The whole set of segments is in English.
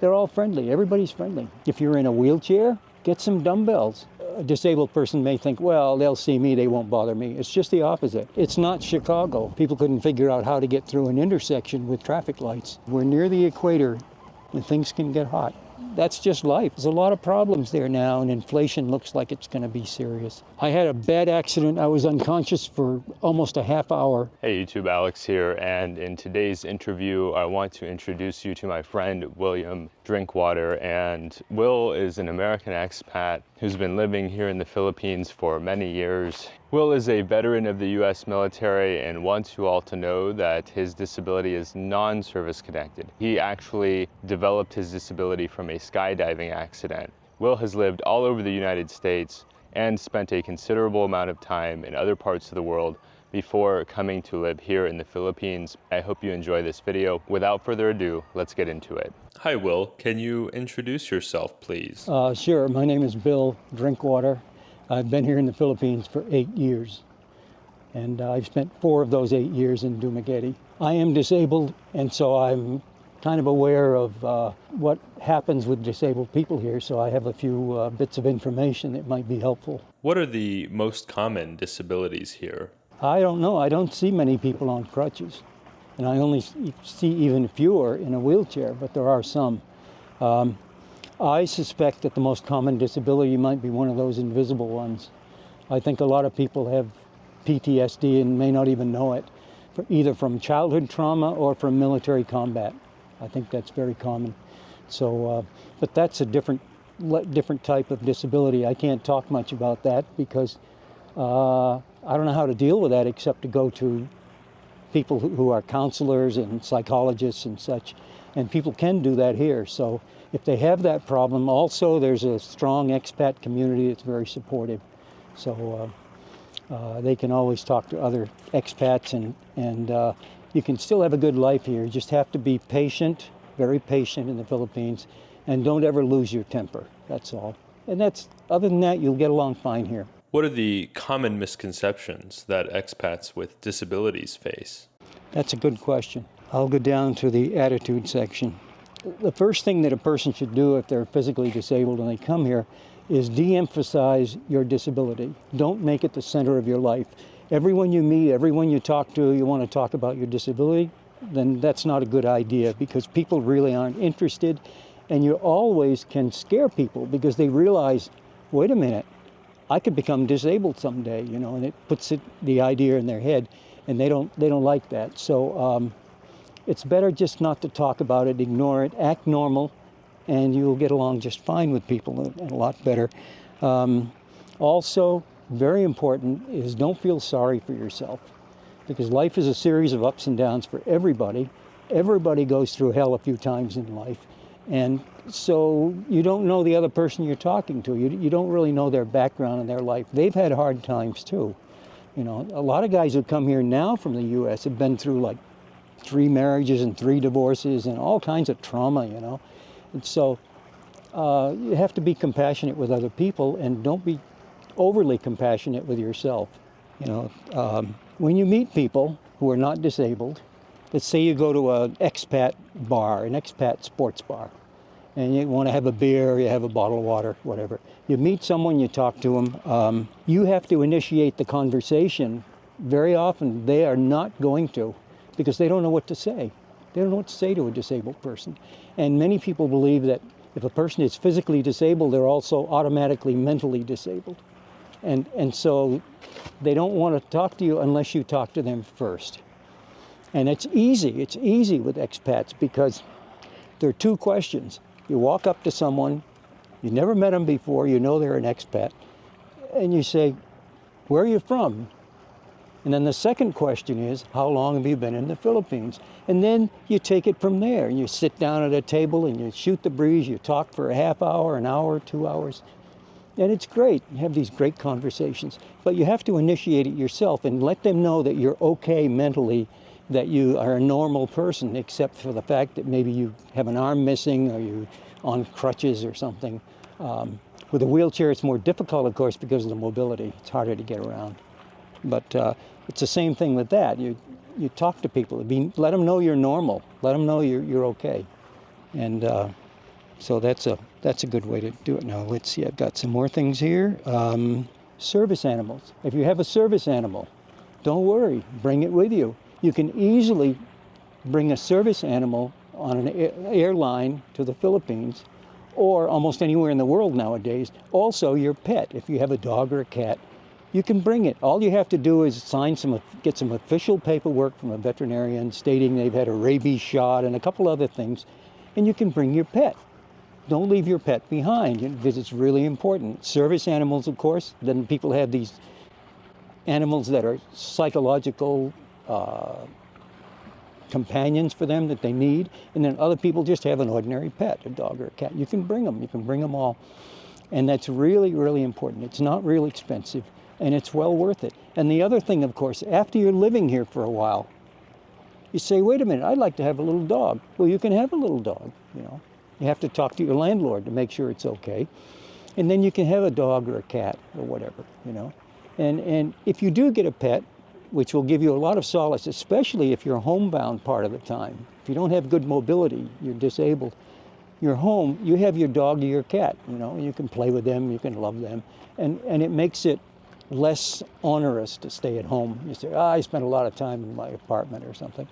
They're all friendly. Everybody's friendly. If you're in a wheelchair, get some dumbbells. A disabled person may think, well, they'll see me, they won't bother me. It's just the opposite. It's not Chicago. People couldn't figure out how to get through an intersection with traffic lights. We're near the equator and things can get hot. That's just life. There's a lot of problems there now, and inflation looks like it's going to be serious. I had a bad accident. I was unconscious for almost a half hour. Hey YouTube, Alex here, and in today's interview, I want to introduce you to my friend William Drinkwater. And Will is an American expat who's been living here in the Philippines for many years. Will is a veteran of the U.S. military and wants you all to know that his disability is non-service connected. He actually developed his disability from a skydiving accident. Will has lived all over the United States and spent a considerable amount of time in other parts of the world before coming to live here in the Philippines. I hope you enjoy this video. Without further ado, let's get into it. Hi Will, can you introduce yourself please? Sure, my name is Bill Drinkwater. I've been here in the Philippines for 8 years, and I've spent 4 of those 8 years in Dumaguete. I am disabled, and so I'm kind of aware of what happens with disabled people here, so I have a few bits of information that might be helpful. What are the most common disabilities here? I don't know. I don't see many people on crutches, and I only see even fewer in a wheelchair, but there are some. I suspect that the most common disability might be one of those invisible ones. I think a lot of people have PTSD and may not even know it, either from childhood trauma or from military combat. I think that's very common. So, but that's a different type of disability. I can't talk much about that because I don't know how to deal with that except to go to people who are counselors and psychologists and such. And people can do that here. So if they have that problem, also there's a strong expat community that's very supportive. So they can always talk to other expats, and you can still have a good life here. You just have to be patient, very patient in the Philippines, and don't ever lose your temper. That's all. And other than that, you'll get along fine here. What are the common misconceptions that expats with disabilities face? That's a good question. I'll go down to the attitude section. The first thing that a person should do if they're physically disabled and they come here is de-emphasize your disability. Don't make it the center of your life. Everyone you meet, everyone you talk to, you want to talk about your disability, then that's not a good idea because people really aren't interested, and you always can scare people because they realize, wait a minute, I could become disabled someday, and it puts the idea in their head, and they don't like that. So it's better just not to talk about it, ignore it, act normal, and you'll get along just fine with people, and a lot better. Also, very important is don't feel sorry for yourself, because life is a series of ups and downs for everybody. Everybody goes through hell a few times in life, and so you don't know the other person you're talking to. You don't really know their background and their life. They've had hard times too. A lot of guys who come here now from the U.S. have been through like 3 marriages and 3 divorces and all kinds of trauma, And so you have to be compassionate with other people and don't be overly compassionate with yourself. When you meet people who are not disabled, let's say you go to an expat bar, an expat sports bar, and you want to have a beer, you have a bottle of water, whatever. You meet someone, you talk to them. You have to initiate the conversation. Very often they are not going to, because they don't know what to say. They don't know what to say to a disabled person. And many people believe that if a person is physically disabled, they're also automatically mentally disabled. And so they don't want to talk to you unless you talk to them first. And it's easy with expats because there are 2 questions. You walk up to someone, you never met them before, you know they're an expat, and you say, where are you from? And then the second question is, how long have you been in the Philippines? And then you take it from there, and you sit down at a table and you shoot the breeze, you talk for a half hour, an hour, 2 hours. And it's great, you have these great conversations. But you have to initiate it yourself and let them know that you're okay mentally, that you are a normal person, except for the fact that maybe you have an arm missing or you're on crutches or something. With a wheelchair, it's more difficult, of course, because of the mobility. It's harder to get around. But it's the same thing with that. You talk to people. Let them know you're normal. Let them know you're okay. And So that's a good way to do it. Now let's see, I've got some more things here. Service animals. If you have a service animal, don't worry, bring it with you. You can easily bring a service animal on an airline to the Philippines or almost anywhere in the world nowadays. Also your pet, if you have a dog or a cat, you can bring it. All you have to do is get some official paperwork from a veterinarian stating they've had a rabies shot and a couple other things, and you can bring your pet. Don't leave your pet behind because it's really important. Service animals, of course, then people have these animals that are psychological companions for them that they need, and then other people just have an ordinary pet, a dog or a cat. You can bring them all. And that's really, really important. It's not real expensive, and it's well worth it. And the other thing, of course, after you're living here for a while, you say, wait a minute, I'd like to have a little dog. Well, you can have a little dog, you know. You have to talk to your landlord to make sure it's okay. And then you can have a dog or a cat or whatever, you know. And if you do get a pet, which will give you a lot of solace, especially if you're homebound part of the time. If you don't have good mobility, you're disabled, you're home, you have your dog or your cat, you know, you can play with them, you can love them. And it makes it less onerous to stay at home. You say, I spent a lot of time in my apartment or something.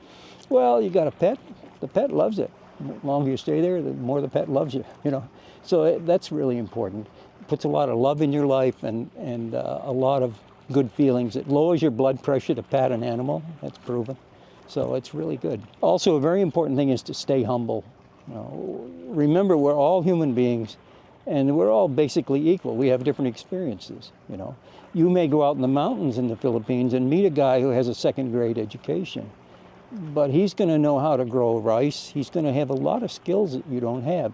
Well, you got a pet, the pet loves it. The longer you stay there, the more the pet loves you, you know. So that's really important. It puts a lot of love in your life and a lot of good feelings. It lowers your blood pressure to pat an animal, that's proven. So it's really good. Also, a very important thing is to stay humble. You know, remember, we're all human beings and we're all basically equal. We have different experiences, you know. You may go out in the mountains in the Philippines and meet a guy who has a second-grade education, but he's going to know how to grow rice. He's going to have a lot of skills that you don't have.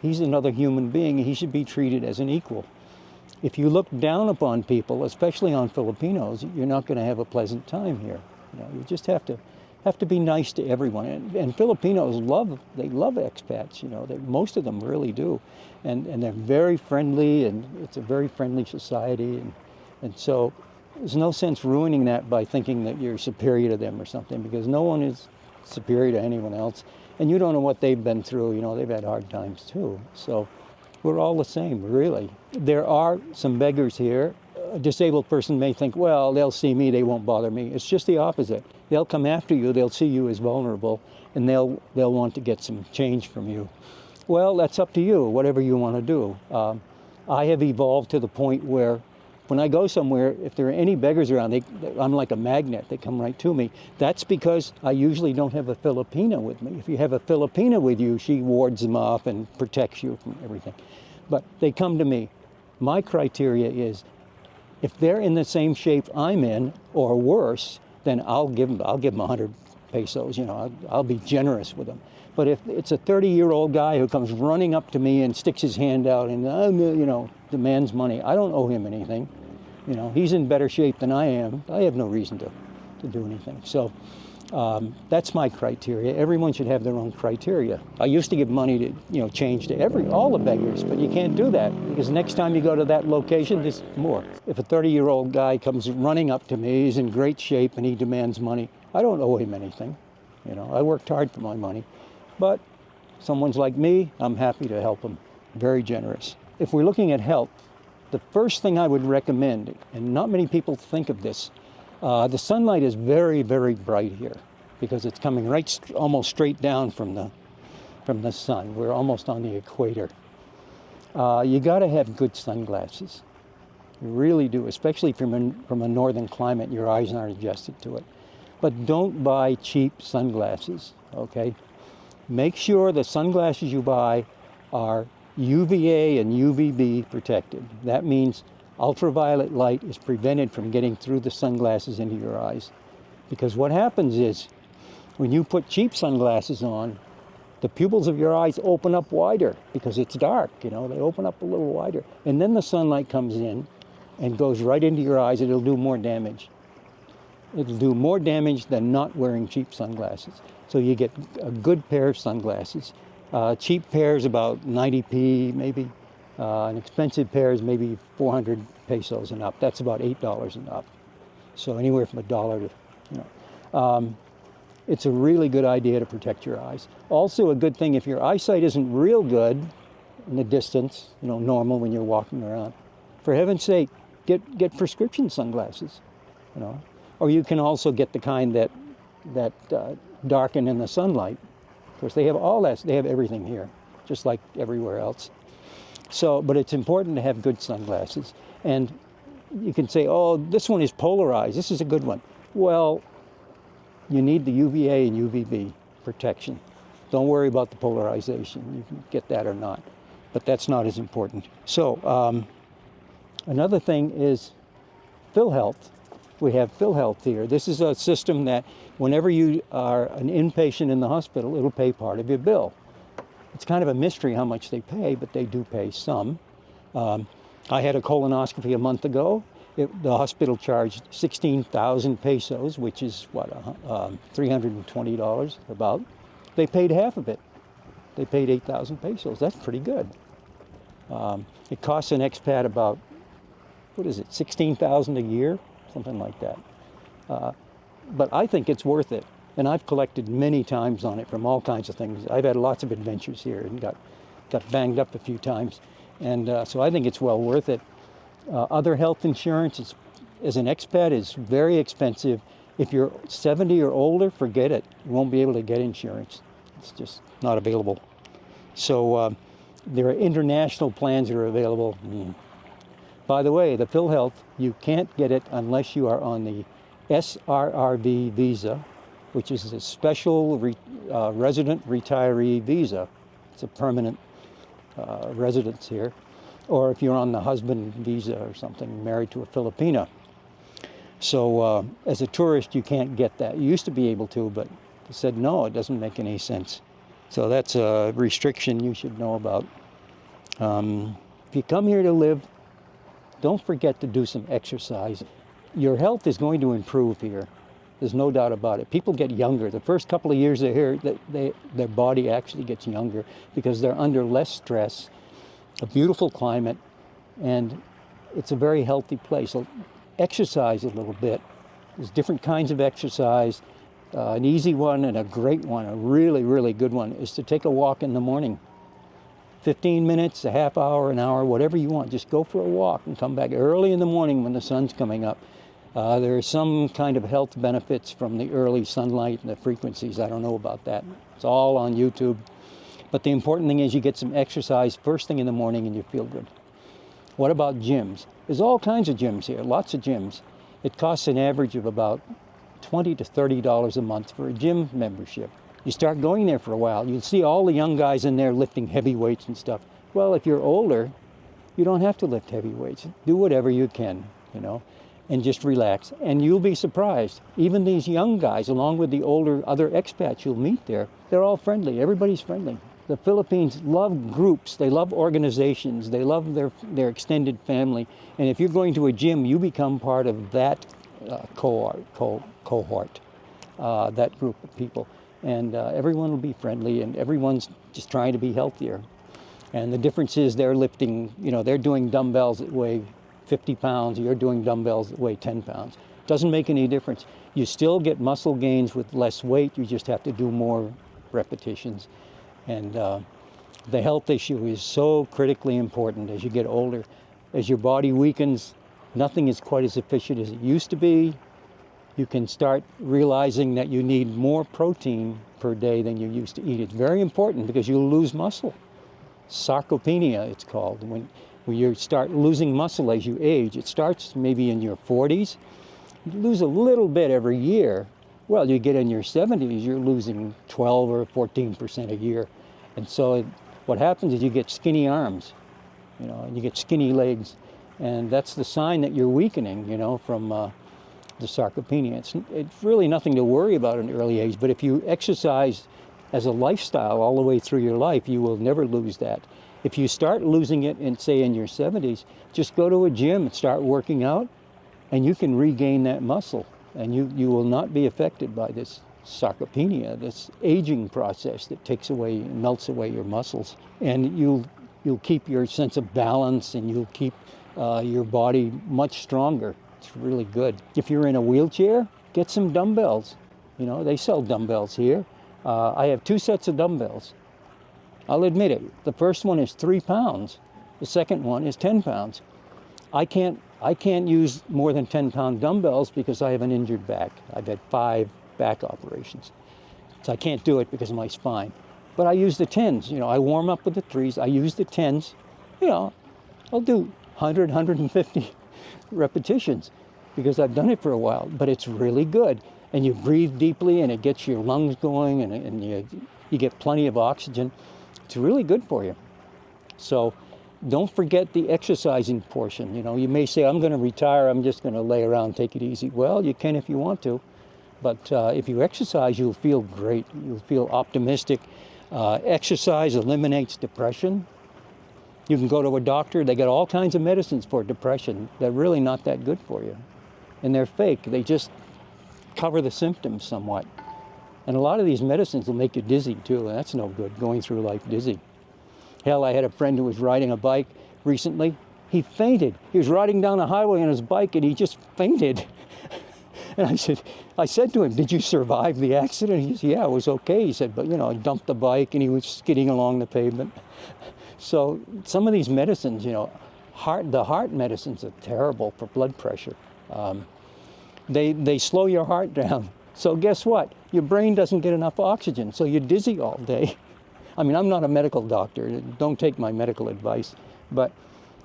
He's another human being. He should be treated as an equal. If you look down upon people, especially on Filipinos, you're not going to have a pleasant time here. You know, you just have to be nice to everyone. And Filipinos love expats. You know, most of them really do, and they're very friendly, and it's a very friendly society, and so there's no sense ruining that by thinking that you're superior to them or something, because no one is superior to anyone else, and you don't know what they've been through. You know, they've had hard times too. So we're all the same, really. There are some beggars here. A disabled person may think, well, they'll see me, they won't bother me. It's just the opposite. They'll come after you, they'll see you as vulnerable, and they'll want to get some change from you. Well, that's up to you, whatever you want to do. I have evolved to the point where when I go somewhere, if there are any beggars around, I'm like a magnet. They come right to me. That's because I usually don't have a Filipina with me. If you have a Filipina with you, she wards them off and protects you from everything. But they come to me. My criteria is, if they're in the same shape I'm in, or worse, then I'll give them 100 pesos. You know, I'll be generous with them. But if it's a 30-year-old guy who comes running up to me and sticks his hand out and you know, demands money, I don't owe him anything. You know, he's in better shape than I am. I have no reason to do anything. So that's my criteria. Everyone should have their own criteria. I used to give money to, you know, change to all the beggars, but you can't do that because next time you go to that location, there's more. If a 30-year-old guy comes running up to me, he's in great shape and he demands money, I don't owe him anything. You know, I worked hard for my money. But someone's like me, I'm happy to help them. Very generous. If we're looking at health, the first thing I would recommend, and not many people think of this, the sunlight is very, very bright here because it's coming almost straight down from the sun. We're almost on the equator. You got to have good sunglasses. You really do, especially from a northern climate. Your eyes aren't adjusted to it. But don't buy cheap sunglasses, okay? Make sure the sunglasses you buy are UVA and UVB protected. That means ultraviolet light is prevented from getting through the sunglasses into your eyes. Because what happens is, when you put cheap sunglasses on, the pupils of your eyes open up wider because it's dark, you know, they open up a little wider. And then the sunlight comes in and goes right into your eyes, and it'll do more damage. It'll do more damage than not wearing cheap sunglasses. So you get a good pair of sunglasses. Cheap pairs about 90p maybe. An expensive pair is maybe 400 pesos and up. That's about $8 and up. So anywhere from $1 to, you know. It's a really good idea to protect your eyes. Also a good thing, if your eyesight isn't real good, in the distance, normal when you're walking around. For heaven's sake, get prescription sunglasses, Or you can also get the kind that darken in the sunlight. Of course, they have all that. They have everything here, just like everywhere else. So, but it's important to have good sunglasses. And you can say, oh, this one is polarized. This is a good one. Well, you need the UVA and UVB protection. Don't worry about the polarization. You can get that or not. But that's not as important. So, another thing is PhilHealth. We have PhilHealth here. This is a system that whenever you are an inpatient in the hospital, it'll pay part of your bill. It's kind of a mystery how much they pay, but they do pay some. I had a colonoscopy a month ago. The hospital charged 16,000 pesos, which is what, $320 about. They paid half of it. They paid 8,000 pesos. That's pretty good. It costs an expat about, 16,000 a year? Something like that. But I think it's worth it. And I've collected many times on it from all kinds of things. I've had lots of adventures here and got banged up a few times. And so I think it's well worth it. Other health insurance as an expat is very expensive. If you're 70 or older, forget it. You won't be able to get insurance. It's just not available. So there are international plans that are available. By the way, the PhilHealth, you can't get it unless you are on the SRRV visa, which is a special resident retiree visa. It's a permanent residence here. Or if you're on the husband visa or something, married to a Filipina. So as a tourist, you can't get that. You used to be able to, but they said, no, it doesn't make any sense. So that's a restriction you should know about. If you come here to live, don't forget to do some exercise. Your health is going to improve here. There's no doubt about it. People get younger. The first couple of years they're here, their body actually gets younger because they're under less stress, a beautiful climate, and it's a very healthy place. So exercise a little bit. There's different kinds of exercise. An easy one and a great one, a really, really good one, is to take a walk in the morning. 15 minutes, a half hour, an hour, whatever you want. Just go for a walk and come back early in the morning when the sun's coming up. There are some kind of health benefits from the early sunlight and the frequencies. I don't know about that. It's all on YouTube. But the important thing is you get some exercise first thing in the morning and you feel good. What about gyms? There's all kinds of gyms here, lots of gyms. It costs an average of about $20 to $30 a month for a gym membership. You start going there for a while, you'll see all the young guys in there lifting heavy weights and stuff. Well, if you're older, you don't have to lift heavy weights. Do whatever you can, and just relax. And you'll be surprised. Even these young guys, along with the older other expats you'll meet there, they're all friendly. Everybody's friendly. The Philippines love groups. They love organizations. They love their extended family. And if you're going to a gym, you become part of that cohort, that group of people. And everyone will be friendly, and everyone's just trying to be healthier. And the difference is they're lifting, they're doing dumbbells that weigh 50 pounds, you're doing dumbbells that weigh 10 pounds. Doesn't make any difference. You still get muscle gains with less weight, you just have to do more repetitions. And the health issue is so critically important as you get older. As your body weakens, nothing is quite as efficient as it used to be. You can start realizing that you need more protein per day than you used to eat. It's very important because you'll lose muscle. Sarcopenia, it's called. When you start losing muscle as you age, it starts maybe in your 40s. You lose a little bit every year. Well, you get in your 70s, you're losing 12 or 14% a year. And so what happens is you get skinny arms, and you get skinny legs. And that's the sign that you're weakening, from the sarcopenia. It's really nothing to worry about in early age, but if you exercise as a lifestyle all the way through your life, you will never lose that. If you start losing it in, say, in your 70s, just go to a gym and start working out, and you can regain that muscle, and you will not be affected by this sarcopenia, this aging process that takes away, melts away your muscles. And you'll keep your sense of balance, and you'll keep your body much stronger. It's really good. If you're in a wheelchair, get some dumbbells. They sell dumbbells here. I have 2 sets of dumbbells. I'll admit it. The first one is 3 pounds. The second one is 10 pounds. I can't use more than 10-pound dumbbells because I have an injured back. I've had 5 back operations. So I can't do it because of my spine. But I use the 10s. You know, I warm up with the 3s. I use the 10s. You know, I'll do 100, 150 repetitions because I've done it for a while. But it's really good. And you breathe deeply and it gets your lungs going and you get plenty of oxygen. It's really good for you. So don't forget the exercising portion. You know, you may say, I'm going to retire, I'm just going to lay around, take it easy. Well, you can if you want to. But if you exercise, you'll feel great. You'll feel optimistic. Exercise eliminates depression. You can go to a doctor. They got all kinds of medicines for depression. They're really not that good for you. And they're fake. They just cover the symptoms somewhat. And a lot of these medicines will make you dizzy too, and that's no good, going through life dizzy. Hell, I had a friend who was riding a bike recently. He fainted. He was riding down the highway on his bike and he just fainted. And I said to him, did you survive the accident? He said, yeah, it was okay. He said, but you know, I dumped the bike and he was skidding along the pavement. So some of these medicines, you know, the heart medicines are terrible for blood pressure. They slow your heart down. So guess what? Your brain doesn't get enough oxygen, so you're dizzy all day. I mean, I'm not a medical doctor. Don't take my medical advice. But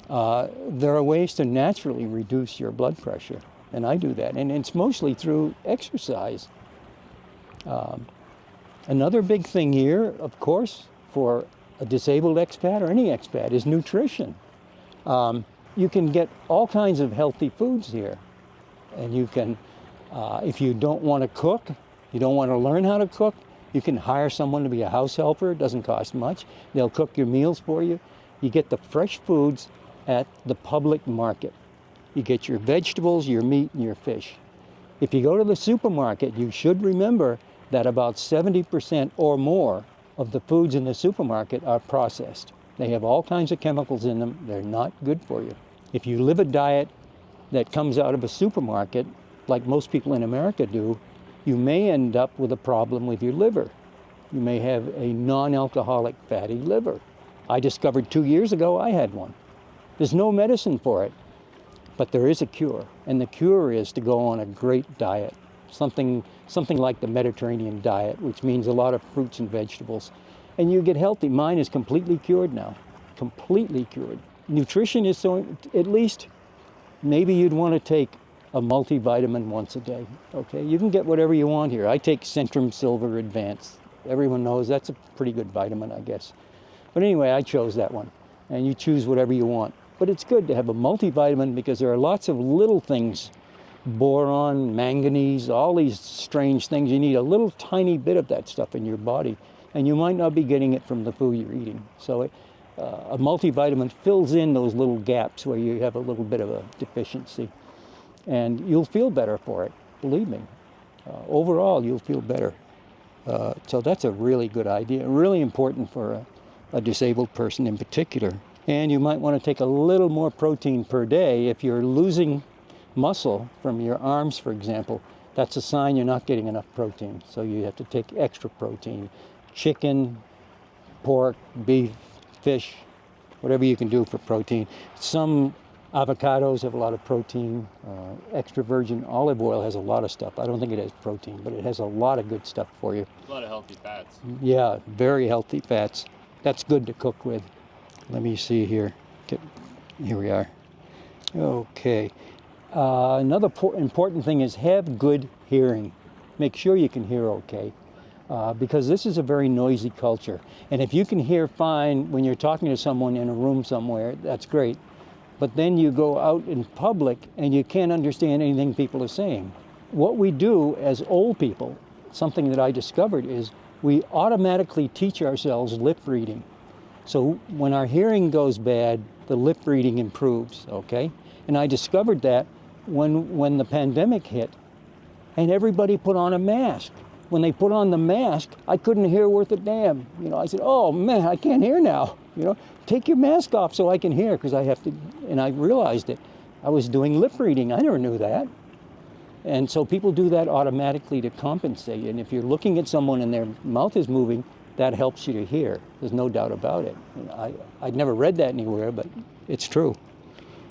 there are ways to naturally reduce your blood pressure, and I do that. And it's mostly through exercise. Another big thing here, of course, for a disabled expat or any expat is nutrition. You can get all kinds of healthy foods here. And you can, if you don't want to cook, you don't want to learn how to cook, you can hire someone to be a house helper. It doesn't cost much. They'll cook your meals for you. You get the fresh foods at the public market. You get your vegetables, your meat, and your fish. If you go to the supermarket, you should remember that about 70% or more of the foods in the supermarket are processed. They have all kinds of chemicals in them. They're not good for you. If you live a diet that comes out of a supermarket, like most people in America do, you may end up with a problem with your liver. You may have a non-alcoholic fatty liver. I discovered 2 years ago I had one. There's no medicine for it, but there is a cure. And the cure is to go on a great diet, something like the Mediterranean diet, which means a lot of fruits and vegetables. And you get healthy. Mine is completely cured now, completely cured. Nutrition is so, at least maybe you'd want to take a multivitamin once a day, okay? You can get whatever you want here. I take Centrum Silver Advanced. Everyone knows that's a pretty good vitamin, I guess. But anyway, I chose that one. And you choose whatever you want. But it's good to have a multivitamin because there are lots of little things, boron, manganese, all these strange things. You need a little tiny bit of that stuff in your body. And you might not be getting it from the food you're eating. So a multivitamin fills in those little gaps where you have a little bit of a deficiency. And you'll feel better for it, believe me. Overall, you'll feel better. So that's a really good idea, really important for a disabled person in particular. And you might want to take a little more protein per day. If you're losing muscle from your arms, for example, that's a sign you're not getting enough protein. So you have to take extra protein. Chicken, pork, beef, fish, whatever you can do for protein. Some avocados have a lot of protein. Extra virgin olive oil has a lot of stuff. I don't think it has protein, but it has a lot of good stuff for you. A lot of healthy fats. Yeah, very healthy fats. That's good to cook with. Let me see here. Here we are. Okay. Another important thing is have good hearing. Make sure you can hear okay. Because this is a very noisy culture. And if you can hear fine when you're talking to someone in a room somewhere, that's great. But then you go out in public and you can't understand anything people are saying. What we do as old people, something that I discovered, is we automatically teach ourselves lip reading. So when our hearing goes bad, the lip reading improves, okay? And I discovered that when the pandemic hit and everybody put on a mask. When they put on the mask, I couldn't hear worth a damn. You know, I said, oh man, I can't hear now. You know, take your mask off so I can hear, because I have to, and I realized it. I was doing lip reading. I never knew that. And so people do that automatically to compensate. And if you're looking at someone and their mouth is moving, that helps you to hear. There's no doubt about it. I'd never read that anywhere, but it's true.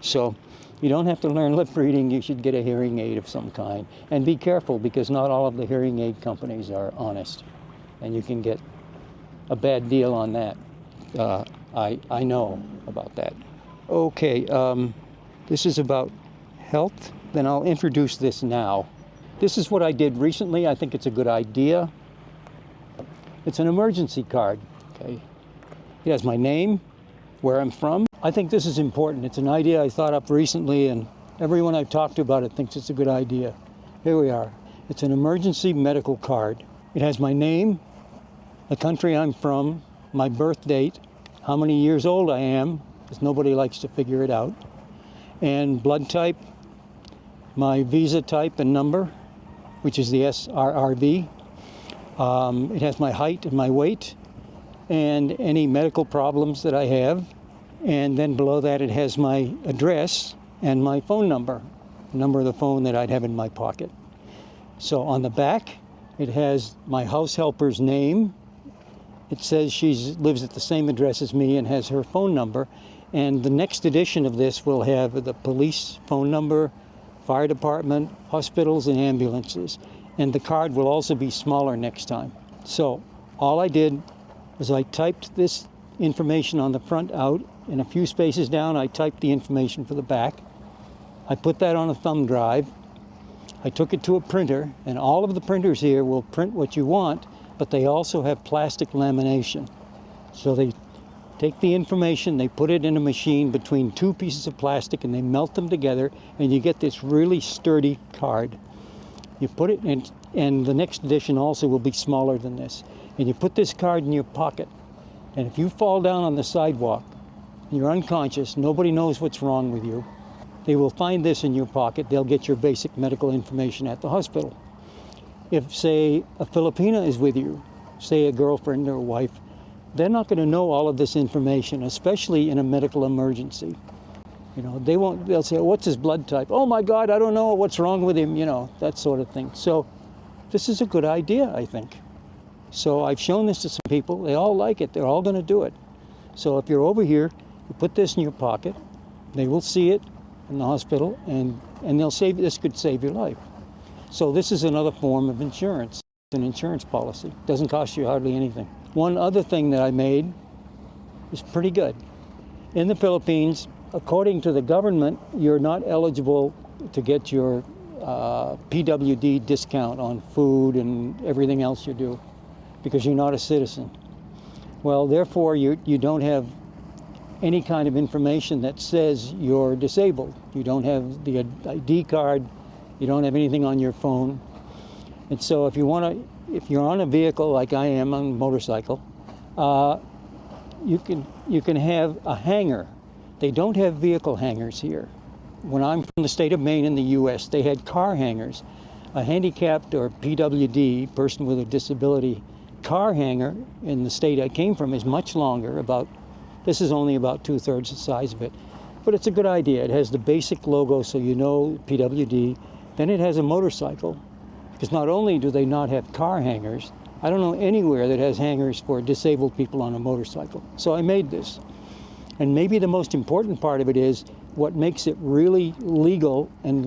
So you don't have to learn lip reading. You should get a hearing aid of some kind. And be careful, because not all of the hearing aid companies are honest. And you can get a bad deal on that. I know about that. Okay, this is about health. Then I'll introduce this now. This is what I did recently. I think it's a good idea. It's an emergency card, okay? It has my name, where I'm from. I think this is important. It's an idea I thought up recently, and everyone I've talked to about it thinks it's a good idea. Here we are. It's an emergency medical card. It has my name, the country I'm from, my birth date, how many years old I am, because nobody likes to figure it out, and blood type, my visa type and number, which is the SRRV. It has my height and my weight and any medical problems that I have. And then below that it has my address and my phone number, the number of the phone that I'd have in my pocket. So on the back it has my house helper's name. It says she lives at the same address as me and has her phone number. And the next edition of this will have the police phone number, fire department, hospitals, and ambulances. And the card will also be smaller next time. So all I did was I typed this information on the front out, and a few spaces down I typed the information for the back. I put that on a thumb drive. I took it to a printer, and all of the printers here will print what you want, but they also have plastic lamination. So they take the information, they put it in a machine between two pieces of plastic, and they melt them together, and you get this really sturdy card. You put it in, and the next edition also will be smaller than this. And you put this card in your pocket, and if you fall down on the sidewalk, you're unconscious, nobody knows what's wrong with you, they will find this in your pocket. They'll get your basic medical information at the hospital. If, say, a Filipina is with you, say a girlfriend or a wife, they're not going to know all of this information, especially in a medical emergency. You know, they'll say, what's his blood type? Oh my God, I don't know, what's wrong with him, you know, that sort of thing. So this is a good idea, I think. So I've shown this to some people, they all like it, they're all going to do it. So if you're over here, you put this in your pocket, they will see it in the hospital, and this could save your life. So this is another form of insurance, an insurance policy. It doesn't cost you hardly anything. One other thing that I made is pretty good. In the Philippines, according to the government, you're not eligible to get your PWD discount on food and everything else you do because you're not a citizen. Well, therefore, you don't have any kind of information that says you're disabled. You don't have the ID card, you don't have anything on your phone. And so if you're on a vehicle like I am, on a motorcycle, you can have a hanger. They don't have vehicle hangers here. When I'm from the state of Maine in the US, they had car hangers. A handicapped or PWD, person with a disability, car hanger in the state I came from is much longer. This is only about 2/3 the size of it. But it's a good idea. It has the basic logo so you know PWD. Then it has a motorcycle. Because not only do they not have car hangers, I don't know anywhere that has hangers for disabled people on a motorcycle. So I made this. And maybe the most important part of it is what makes it really legal and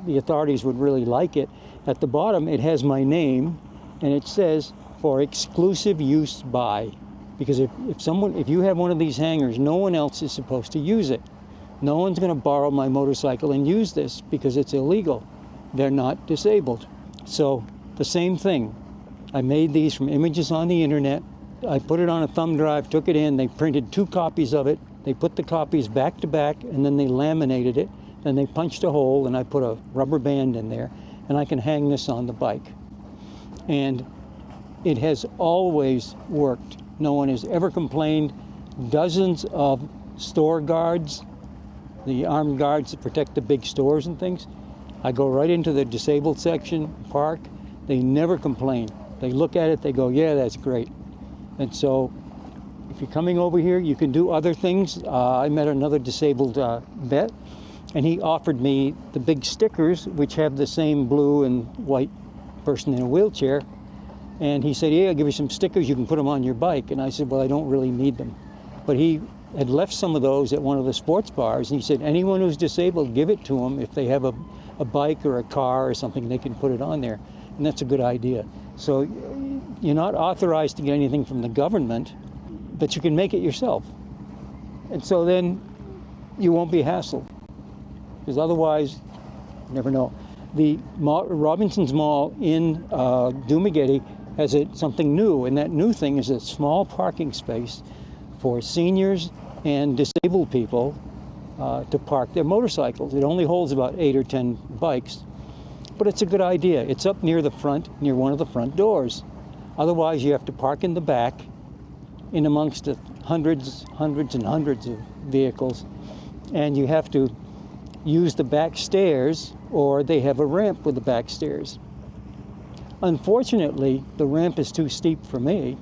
the authorities would really like it. At the bottom, it has my name, and it says, for exclusive use by. Because if you have one of these hangers, no one else is supposed to use it. No one's going to borrow my motorcycle and use this because it's illegal. They're not disabled. So the same thing. I made these from images on the internet. I put it on a thumb drive, took it in, they printed 2 copies of it. They put the copies back to back, and then they laminated it. Then they punched a hole, and I put a rubber band in there, and I can hang this on the bike. And it has always worked. No one has ever complained. Dozens of store guards, the armed guards that protect the big stores and things, I go right into the disabled section, park. They never complain. They look at it, they go, yeah, that's great. And so if you're coming over here, you can do other things. I met another disabled vet, and he offered me the big stickers, which have the same blue and white person in a wheelchair. And he said, yeah, I'll give you some stickers, you can put them on your bike. And I said, well, I don't really need them. But he had left some of those at one of the sports bars, and he said, anyone who's disabled, give it to them. If they have a bike or a car or something, they can put it on there. And that's a good idea. So you're not authorized to get anything from the government, but you can make it yourself. And so then you won't be hassled. Because otherwise, you never know. The Robinson's Mall in Dumaguete has something new, and that new thing is a small parking space for seniors and disabled people to park their motorcycles. It only holds about 8 or 10 bikes, but it's a good idea. It's up near the front, near one of the front doors. Otherwise, you have to park in the back, in amongst the hundreds and hundreds of vehicles, and you have to use the back stairs, or they have a ramp with the back stairs. Unfortunately, the ramp is too steep for me,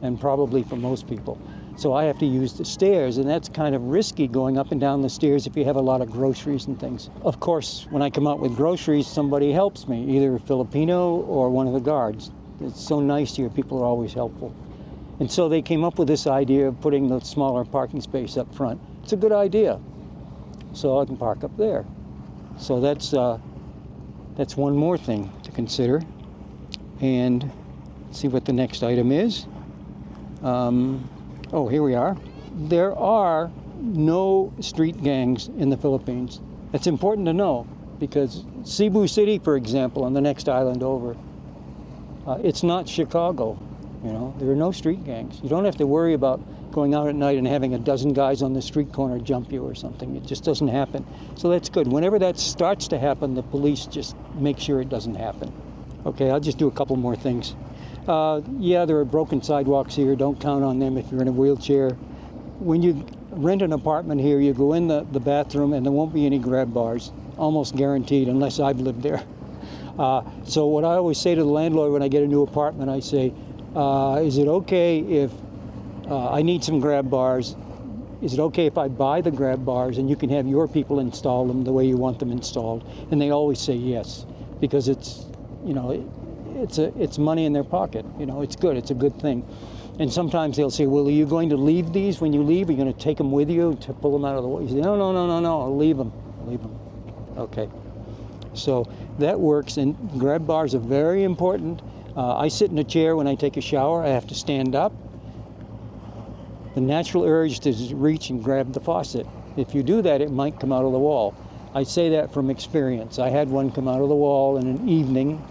and probably for most people. So I have to use the stairs, and that's kind of risky going up and down the stairs if you have a lot of groceries and things. Of course, when I come out with groceries, somebody helps me, either a Filipino or one of the guards. It's so nice here, people are always helpful. And so they came up with this idea of putting the smaller parking space up front. It's a good idea. So I can park up there. So that's one more thing to consider. And let's see what the next item is. Oh, here we are. There are no street gangs in the Philippines. That's important to know, because Cebu City, for example, on the next island over, it's not Chicago. You know, there are no street gangs. You don't have to worry about going out at night and having a dozen guys on the street corner jump you or something. It just doesn't happen. So that's good. Whenever that starts to happen, the police just make sure it doesn't happen. Okay, I'll just do a couple more things. Yeah, there are broken sidewalks here. Don't count on them if you're in a wheelchair. When you rent an apartment here, you go in the bathroom and there won't be any grab bars, almost guaranteed, unless I've lived there. So what I always say to the landlord when I get a new apartment, I say, is it okay if I need some grab bars? Is it okay if I buy the grab bars and you can have your people install them the way you want them installed? And they always say yes, because it's, you know, it's money in their pocket. You know, it's good. It's a good thing. And sometimes they'll say, well, are you going to leave these when you leave? Are you going to take them with you to pull them out of the way? You say, no, I'll leave them. Leave them. Okay. So that works, and grab bars are very important. I sit in a chair when I take a shower. I have to stand up. The natural urge to reach and grab the faucet. If you do that, it might come out of the wall. I say that from experience. I had one come out of the wall in an evening,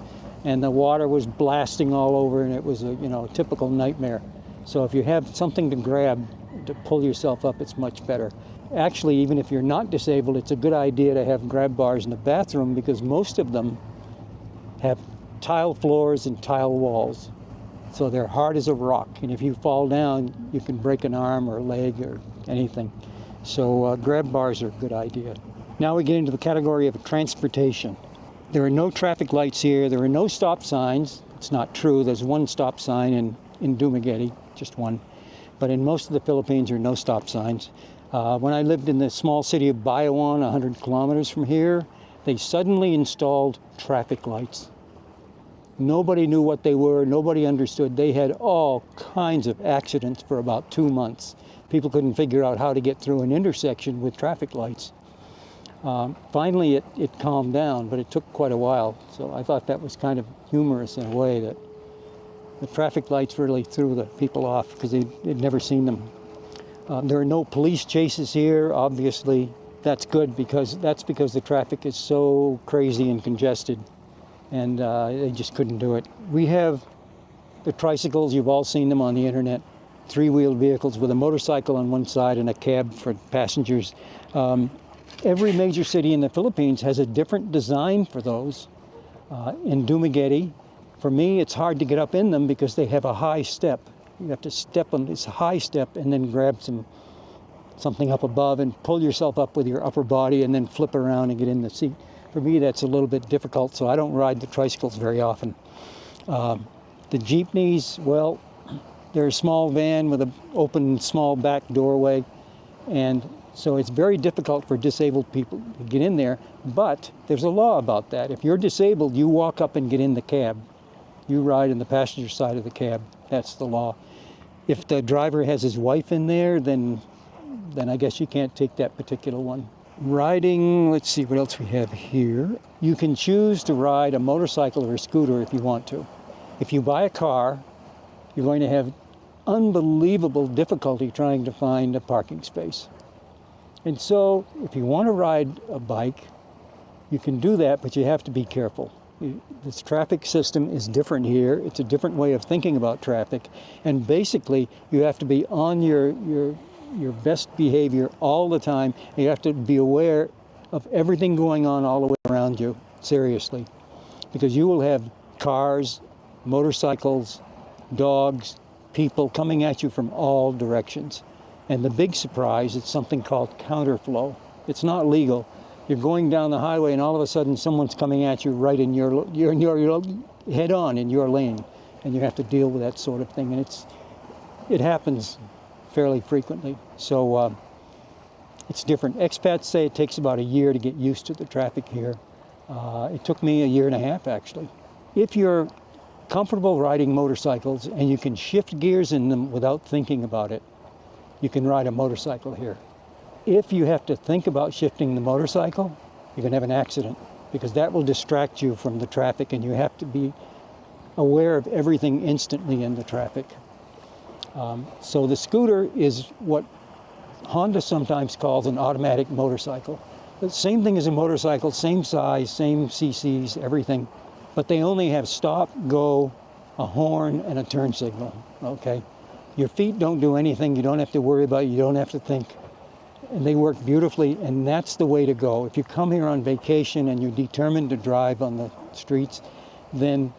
and the water was blasting all over, and it was a typical nightmare. So if you have something to grab to pull yourself up, it's much better. Actually, even if you're not disabled, it's a good idea to have grab bars in the bathroom, because most of them have tile floors and tile walls. So they're hard as a rock, and if you fall down, you can break an arm or a leg or anything. So grab bars are a good idea. Now we get into the category of transportation. There are no traffic lights here. There are no stop signs. It's not true. There's one stop sign in Dumaguete, just one. But in most of the Philippines, there are no stop signs. When I lived in the small city of Bayawan, 100 kilometers from here, they suddenly installed traffic lights. Nobody knew what they were. Nobody understood. They had all kinds of accidents for about 2 months. People couldn't figure out how to get through an intersection with traffic lights. Finally, it calmed down, but it took quite a while. So I thought that was kind of humorous in a way, that the traffic lights really threw the people off because they'd never seen them. There are no police chases here, obviously. That's good, because the traffic is so crazy and congested, and they just couldn't do it. We have the tricycles. You've all seen them on the internet. Three-wheeled vehicles with a motorcycle on one side and a cab for passengers. Every major city in the Philippines has a different design for those. In Dumaguete, for me, it's hard to get up in them because they have a high step. You have to step on this high step and then grab something up above and pull yourself up with your upper body and then flip around and get in the seat. For me, that's a little bit difficult, so I don't ride the tricycles very often. The jeepneys, well, they're a small van with an open small back doorway, and so it's very difficult for disabled people to get in there, but there's a law about that. If you're disabled, you walk up and get in the cab. You ride in the passenger side of the cab. That's the law. If the driver has his wife in there, then I guess you can't take that particular one. Riding, let's see what else we have here. You can choose to ride a motorcycle or a scooter if you want to. If you buy a car, you're going to have unbelievable difficulty trying to find a parking space. And so if you want to ride a bike, you can do that, but you have to be careful. This traffic system is different here. It's a different way of thinking about traffic. And basically, you have to be on your best behavior all the time. You have to be aware of everything going on all the way around you, seriously. Because you will have cars, motorcycles, dogs, people coming at you from all directions. And the big surprise is something called counterflow. It's not legal. You're going down the highway and all of a sudden someone's coming at you right in your head on in your lane. And you have to deal with that sort of thing. And it happens fairly frequently. So it's different. Expats say it takes about a year to get used to the traffic here. It took me a year and a half, actually. If you're comfortable riding motorcycles and you can shift gears in them without thinking about it, you can ride a motorcycle here. If you have to think about shifting the motorcycle, you're going to have an accident, because that will distract you from the traffic and you have to be aware of everything instantly in the traffic. So the scooter is what Honda sometimes calls an automatic motorcycle. The same thing as a motorcycle, same size, same CCs, everything, but they only have stop, go, a horn, and a turn signal, okay? Your feet don't do anything. You don't have to worry about it. You don't have to think. And they work beautifully, and that's the way to go. If you come here on vacation and you're determined to drive on the streets, then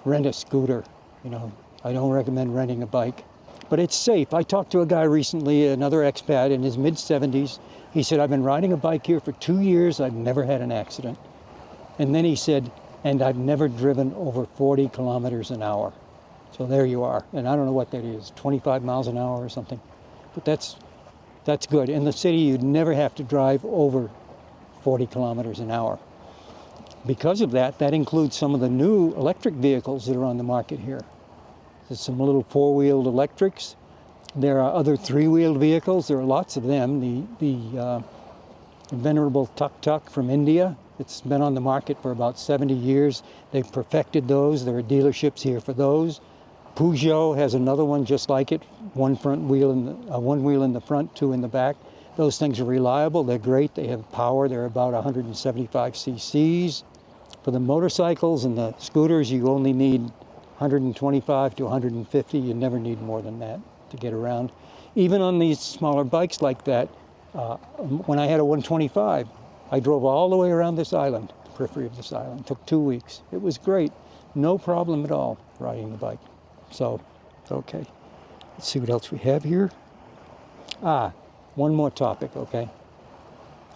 rent a scooter. You know, I don't recommend renting a bike. But it's safe. I talked to a guy recently, another expat in his mid-70s. He said, I've been riding a bike here for 2 years. I've never had an accident. And then he said, and I've never driven over 40 kilometers an hour. So there you are. And I don't know what that is, 25 miles an hour or something. But that's good. In the city, you'd never have to drive over 40 kilometers an hour. Because of that, that includes some of the new electric vehicles that are on the market here. There's some little four-wheeled electrics. There are other three-wheeled vehicles. There are lots of them. The venerable tuk-tuk from India, it's been on the market for about 70 years. They've perfected those. There are dealerships here for those. Peugeot has another one just like it, one wheel in the front, two in the back. Those things are reliable. They're great. They have power. They're about 175 cc's. For the motorcycles and the scooters, you only need 125 to 150. You never need more than that to get around. Even on these smaller bikes like that, when I had a 125, I drove all the way around this island, the periphery of this island. It took 2 weeks. It was great. No problem at all riding the bike. So, okay. Let's see what else we have here. One more topic, okay?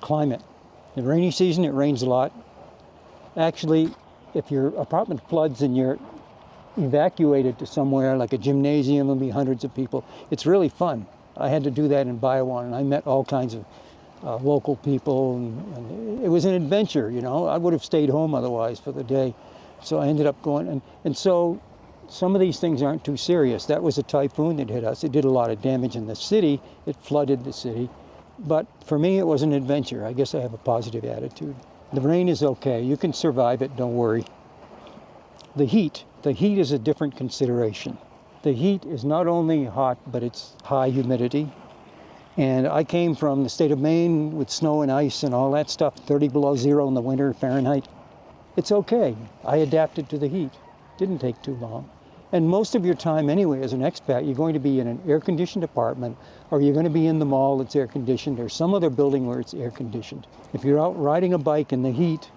Climate. In the rainy season, it rains a lot. Actually, if your apartment floods and you're evacuated to somewhere like a gymnasium, there'll be hundreds of people. It's really fun. I had to do that in Biawan, and I met all kinds of local people, and it was an adventure, you know. I would have stayed home otherwise for the day. So I ended up going, and so some of these things aren't too serious. That was a typhoon that hit us. It did a lot of damage in the city. It flooded the city. But for me, it was an adventure. I guess I have a positive attitude. The rain is okay. You can survive it, don't worry. The heat is a different consideration. The heat is not only hot, but it's high humidity. And I came from the state of Maine with snow and ice and all that stuff, 30 below zero in the winter, Fahrenheit. It's okay. I adapted to the heat. Didn't take too long. And most of your time anyway as an expat, you're going to be in an air-conditioned apartment, or you're going to be in the mall that's air-conditioned, or some other building where it's air-conditioned. If you're out riding a bike in the heat,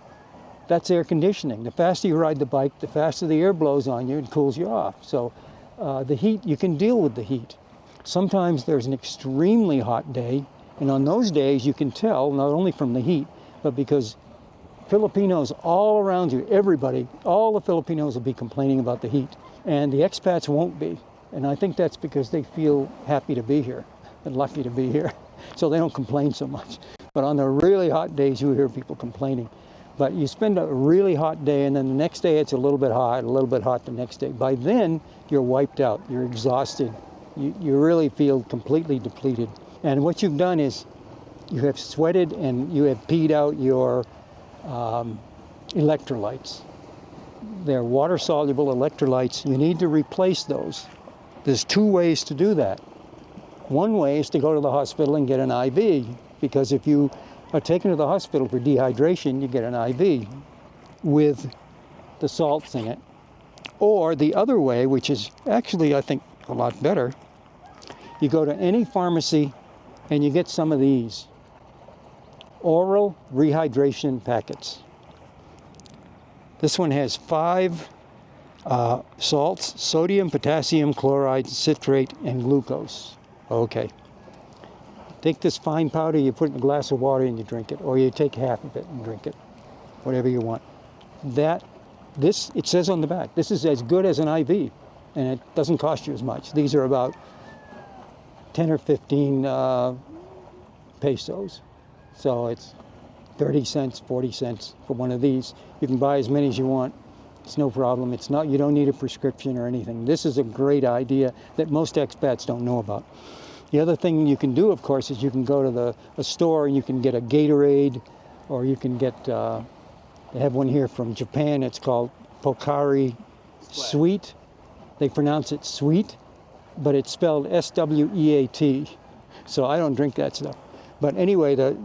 that's air conditioning. The faster you ride the bike, the faster the air blows on you and cools you off. So the heat, you can deal with the heat. Sometimes there's an extremely hot day, and on those days you can tell, not only from the heat, but because Filipinos all around you, everybody, all the Filipinos will be complaining about the heat. And the expats won't be. And I think that's because they feel happy to be here and lucky to be here. So they don't complain so much. But on the really hot days, you hear people complaining. But you spend a really hot day, and then the next day it's a little bit hot the next day. By then, you're wiped out, you're exhausted. You really feel completely depleted. And what you've done is you have sweated and you have peed out your electrolytes. They're water-soluble electrolytes. You need to replace those. There's two ways to do that. One way is to go to the hospital and get an IV, because if you are taken to the hospital for dehydration, you get an IV with the salts in it. Or the other way, which is actually, I think, a lot better, you go to any pharmacy and you get some of these oral rehydration packets. This one has 5 salts: sodium, potassium, chloride, citrate, and glucose. Okay. Take this fine powder, you put it in a glass of water and you drink it, or you take half of it and drink it, whatever you want. It says on the back, this is as good as an IV, and it doesn't cost you as much. These are about 10 or 15 pesos. So it's 30 cents, 40 cents for one of these. You can buy as many as you want. It's no problem. You don't need a prescription or anything. This is a great idea that most expats don't know about. The other thing you can do, of course, is you can go to a store and you can get a Gatorade, or you can get, they have one here from Japan. It's called Pocari Sweet. They pronounce it sweet, but it's spelled S-W-E-A-T. So I don't drink that stuff. But anyway, the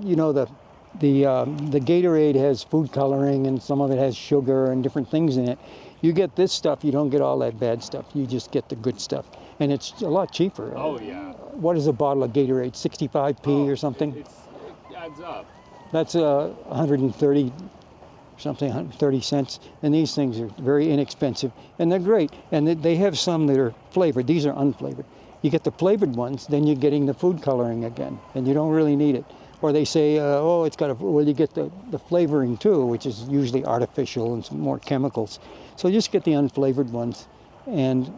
Gatorade has food coloring, and some of it has sugar and different things in it. You get this stuff, you don't get all that bad stuff. You just get the good stuff. And it's a lot cheaper. Oh, yeah. What is a bottle of Gatorade? 65p or something? It adds up. That's 130 something, 130 cents. And these things are very inexpensive. And they're great. And they have some that are flavored. These are unflavored. You get the flavored ones, then you're getting the food coloring again. And you don't really need it. Or they say, oh, it's got well, you get the flavoring too, which is usually artificial and some more chemicals. So just get the unflavored ones. And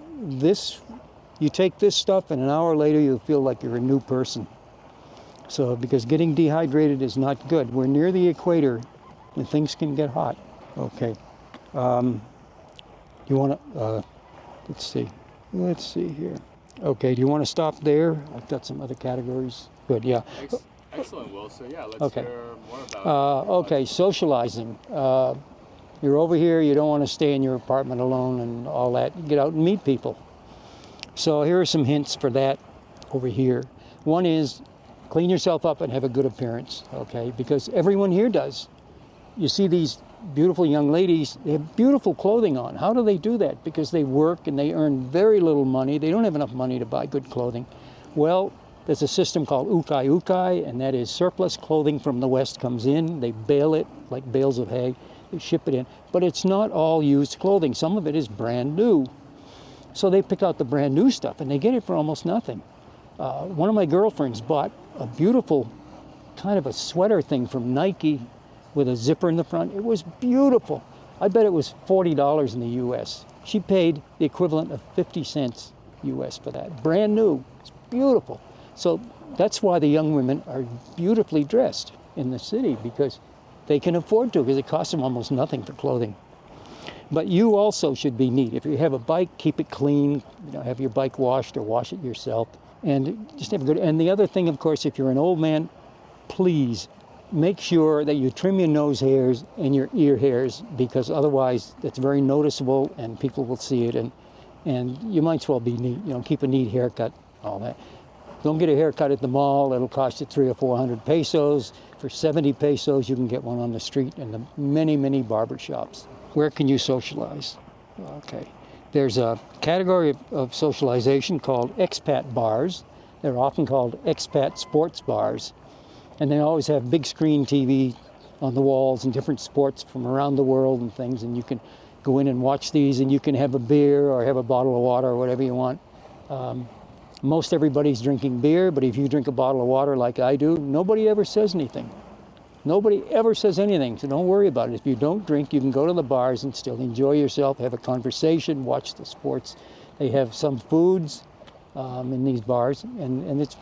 you take this stuff, and an hour later you'll feel like you're a new person. So, because getting dehydrated is not good. We're near the equator and things can get hot. Okay. You want to, let's see here. Okay, do you want to stop there? I've got some other categories. Good, yeah. Excellent, Will. So yeah, let's okay. hear more about okay, socializing. You're over here, you don't want to stay in your apartment alone and all that. You get out and meet people. So here are some hints for that over here. One is clean yourself up and have a good appearance, okay? Because everyone here does. You see these beautiful young ladies, they have beautiful clothing on. How do they do that? Because they work and they earn very little money. They don't have enough money to buy good clothing. Well, there's a system called ukay, and that is surplus clothing from the West comes in. They bale it like bales of hay. They ship it in. But it's not all used clothing. Some of it is brand new. So they pick out the brand new stuff, and they get it for almost nothing. One of my girlfriends bought a beautiful kind of a sweater thing from Nike with a zipper in the front. It was beautiful. I bet it was $40 in the U.S. She paid the equivalent of 50 cents U.S. for that. Brand new. It's beautiful. So that's why the young women are beautifully dressed in the city, because they can afford to, because it costs them almost nothing for clothing. But you also should be neat. If you have a bike, keep it clean. Have your bike washed or wash it yourself. And just have a good. And the other thing, of course, if you're an old man, please make sure that you trim your nose hairs and your ear hairs, because otherwise that's very noticeable and people will see it. And you might as well be neat. Keep a neat haircut, all that. Don't get a haircut at the mall. It'll cost you 300 or 400 pesos. For 70 pesos, you can get one on the street in the many, many barber shops. Where can you socialize? Okay. There's a category of socialization called expat bars. They're often called expat sports bars. And they always have big screen TV on the walls and different sports from around the world and things. And you can go in and watch these, and you can have a beer or have a bottle of water or whatever you want. Most everybody's drinking beer, but if you drink a bottle of water like I do, nobody ever says anything. Nobody ever says anything, so don't worry about it. If you don't drink, you can go to the bars and still enjoy yourself, have a conversation, watch the sports. They have some foods in these bars, and it's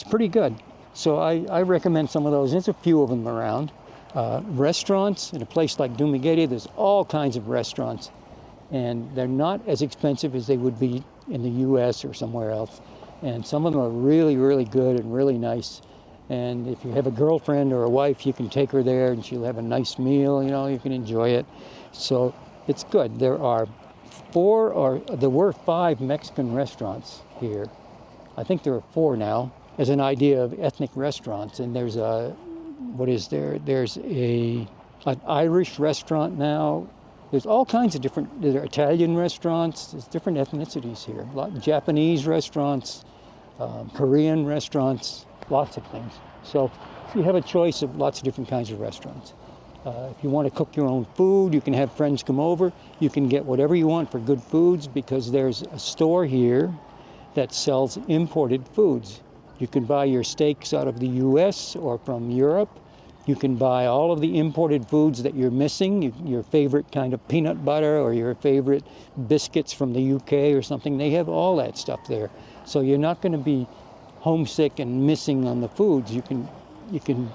pretty good. So I recommend some of those. There's a few of them around. Restaurants, in a place like Dumaguete, there's all kinds of restaurants, and they're not as expensive as they would be in the U.S. or somewhere else. And some of them are really, really good and really nice. And if you have a girlfriend or a wife, you can take her there and she'll have a nice meal, you know, you can enjoy it. So it's good. There were 5 Mexican restaurants here. I think there are 4 now, as an idea of ethnic restaurants. And there's There's an Irish restaurant now. There's all kinds of there are Italian restaurants. There's different ethnicities here. A lot of Japanese restaurants, Korean restaurants, lots of things. So you have a choice of lots of different kinds of restaurants. If you want to cook your own food, you can have friends come over. You can get whatever you want for good foods, because there's a store here that sells imported foods. You can buy your steaks out of the U.S. or from Europe. You can buy all of the imported foods that you're missing, your favorite kind of peanut butter or your favorite biscuits from the UK or something. They have all that stuff there. So you're not going to be homesick and missing on the foods. You can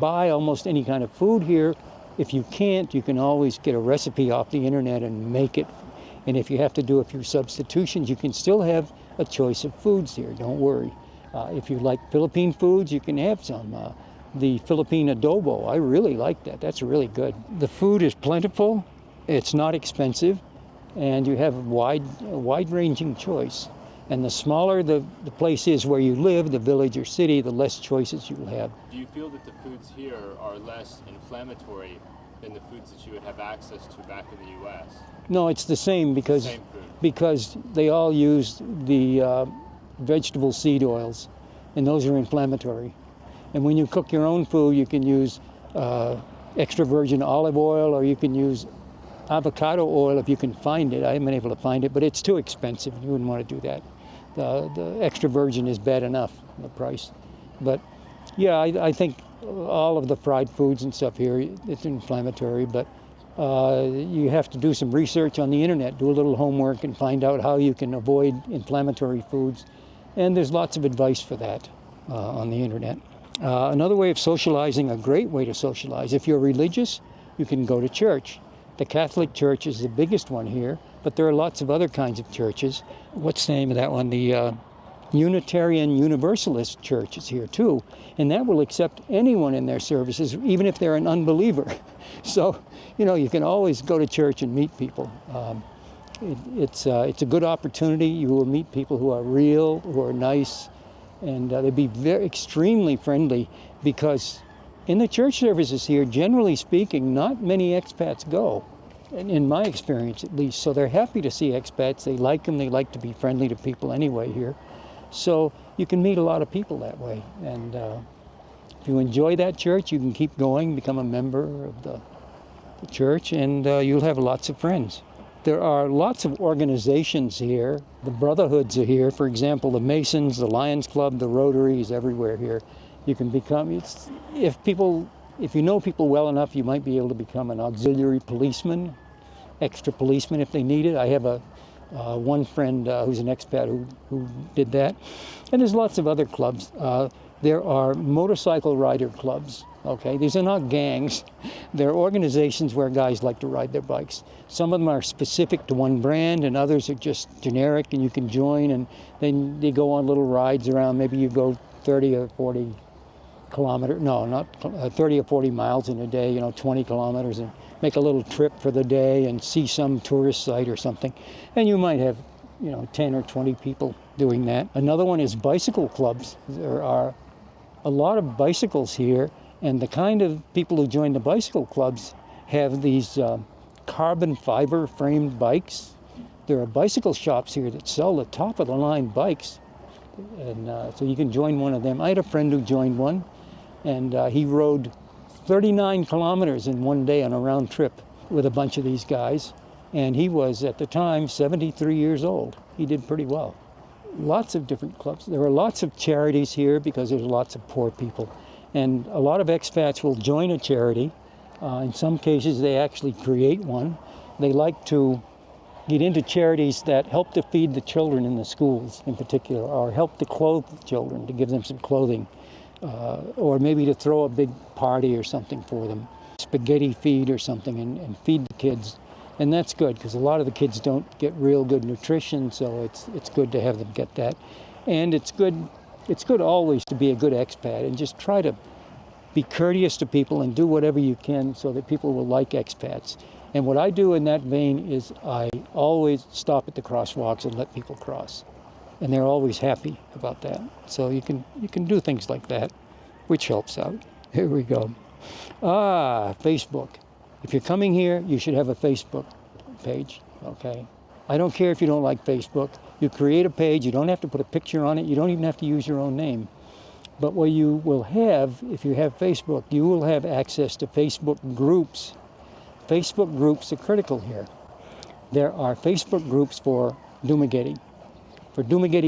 buy almost any kind of food here. If you can't, you can always get a recipe off the internet and make it. And if you have to do a few substitutions, you can still have a choice of foods here. Don't worry. If you like Philippine foods, you can have some. The Philippine adobo, I really like that. That's really good. The food is plentiful, it's not expensive, and you have a wide-ranging choice. And the smaller the place is where you live, the village or city, the less choices you'll have. Do you feel that the foods here are less inflammatory than the foods that you would have access to back in the U.S.? No, it's the same because they all use the vegetable seed oils, and those are inflammatory. And when you cook your own food, you can use extra virgin olive oil, or you can use avocado oil if you can find it. I haven't been able to find it, but it's too expensive. You wouldn't want to do that. The extra virgin is bad enough, the price. But yeah, I think all of the fried foods and stuff here, it's inflammatory, but you have to do some research on the internet, do a little homework and find out how you can avoid inflammatory foods. And there's lots of advice for that on the internet. Another way of socializing, a great way to socialize, if you're religious, you can go to church. The Catholic Church is the biggest one here, but there are lots of other kinds of churches. What's the name of that one? The Unitarian Universalist Church is here too, and that will accept anyone in their services, even if they're an unbeliever. So, you know, you can always go to church and meet people. It's a good opportunity. You will meet people who are real, who are nice, and they'll be extremely friendly, because in the church services here, generally speaking, not many expats go, in my experience at least. So they're happy to see expats. They like them. They like to be friendly to people anyway here. So you can meet a lot of people that way. And if you enjoy that church, you can keep going, become a member of the church, and you'll have lots of friends. There are lots of organizations here. The brotherhoods are here. For example, the Masons, the Lions Club, the Rotaries, everywhere here. You can become, if you know people well enough, you might be able to become an auxiliary policeman, extra policeman if they need it. I have one friend who's an expat who did that. And there's lots of other clubs. There are motorcycle rider clubs. Okay, these are not gangs. They're organizations where guys like to ride their bikes. Some of them are specific to one brand, and others are just generic, and you can join, and then they go on little rides around. Maybe you go 30 or 40 kilometers, no, not 30 or 40 miles in a day, 20 kilometers, and make a little trip for the day and see some tourist site or something. And you might have, 10 or 20 people doing that. Another one is bicycle clubs. There are a lot of bicycles here. And the kind of people who join the bicycle clubs have these carbon fiber framed bikes. There are bicycle shops here that sell the top of the line bikes. And so you can join one of them. I had a friend who joined one, and he rode 39 kilometers in one day on a round trip with a bunch of these guys. And he was, at the time, 73 years old. He did pretty well. Lots of different clubs. There are lots of charities here because there's lots of poor people. And a lot of expats will join a charity. In some cases, they actually create one. They like to get into charities that help to feed the children in the schools in particular, or help to clothe the children, to give them some clothing. or maybe to throw a big party or something for them, spaghetti feed or something, and feed the kids. And that's good because a lot of the kids don't get real good nutrition, so it's good to have them get that. And it's good always to be a good expat and just try to be courteous to people and do whatever you can so that people will like expats. And what I do in that vein is I always stop at the crosswalks and let people cross. And they're always happy about that. So you can do things like that, which helps out. Here we go. Facebook. If you're coming here, you should have a Facebook page, okay? I don't care if you don't like Facebook. You create a page, you don't have to put a picture on it, you don't even have to use your own name. But what you will have, if you have Facebook, you will have access to Facebook groups. Facebook groups are critical here. There are Facebook groups for Dumaguete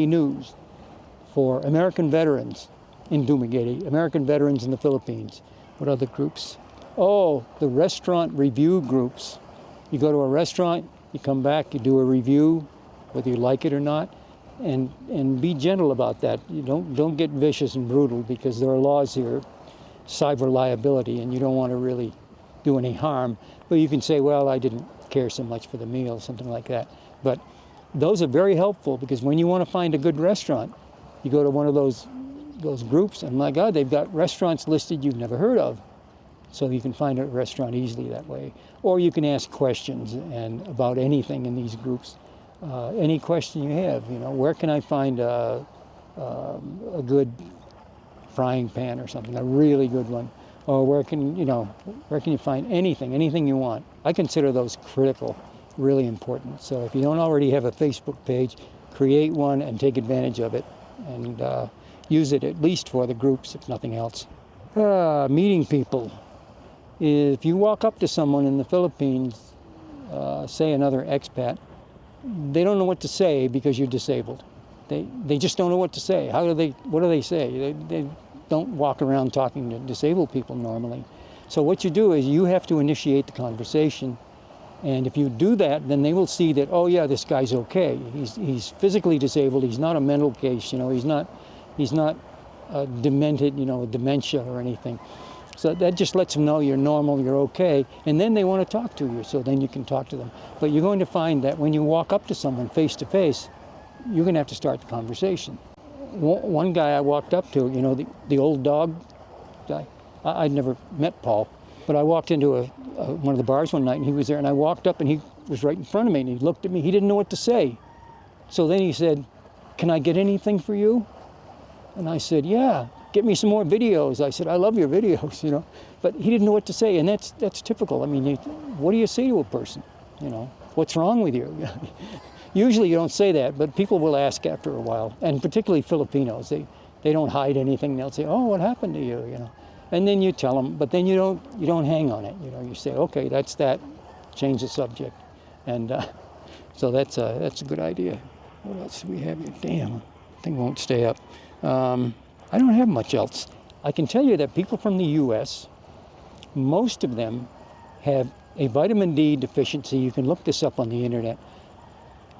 News, for American veterans in Dumaguete, American veterans in the Philippines. What other groups? Oh, the restaurant review groups. You go to a restaurant, you come back, you do a review, whether you like it or not, and be gentle about that. You don't get vicious and brutal because there are laws here, cyber liability, and you don't want to really do any harm. But you can say, well, I didn't care so much for the meal, something like that. But those are very helpful because when you want to find a good restaurant, you go to one of those groups, and my God, they've got restaurants listed you've never heard of. So you can find a restaurant easily that way. Or you can ask questions and about anything in these groups. Any question you have, where can I find a good frying pan or something, a really good one? Or where can you find anything you want? I consider those critical, really important. So if you don't already have a Facebook page, create one and take advantage of it and use it at least for the groups, if nothing else. Meeting people. If you walk up to someone in the Philippines, say another expat, they don't know what to say because you're disabled. They just don't know what to say. What do they say? They don't walk around talking to disabled people normally. So what you do is you have to initiate the conversation. And if you do that, then they will see that, oh yeah, this guy's okay. He's physically disabled. He's not a mental case. He's not demented, dementia or anything. So that just lets them know you're normal, you're okay, and then they want to talk to you, so then you can talk to them. But you're going to find that when you walk up to someone face to face, you're going to have to start the conversation. One guy I walked up to, the old dog guy, I'd never met Paul, but I walked into one of the bars one night and he was there, and I walked up and he was right in front of me and he looked at me, he didn't know what to say. So then he said, "Can I get anything for you?" And I said, "Yeah. Get me some more videos." I said, "I love your videos," But he didn't know what to say, and that's typical. I mean, what do you say to a person? What's wrong with you? Usually you don't say that, but people will ask after a while, and particularly Filipinos. They don't hide anything. They'll say, "Oh, what happened to you?" And then you tell them, but then you don't hang on it. You say, "Okay, that's that." Change the subject, and so that's a good idea. What else do we have here? Damn, thing won't stay up. I don't have much else. I can tell you that people from the U.S., most of them have a vitamin D deficiency. You can look this up on the internet.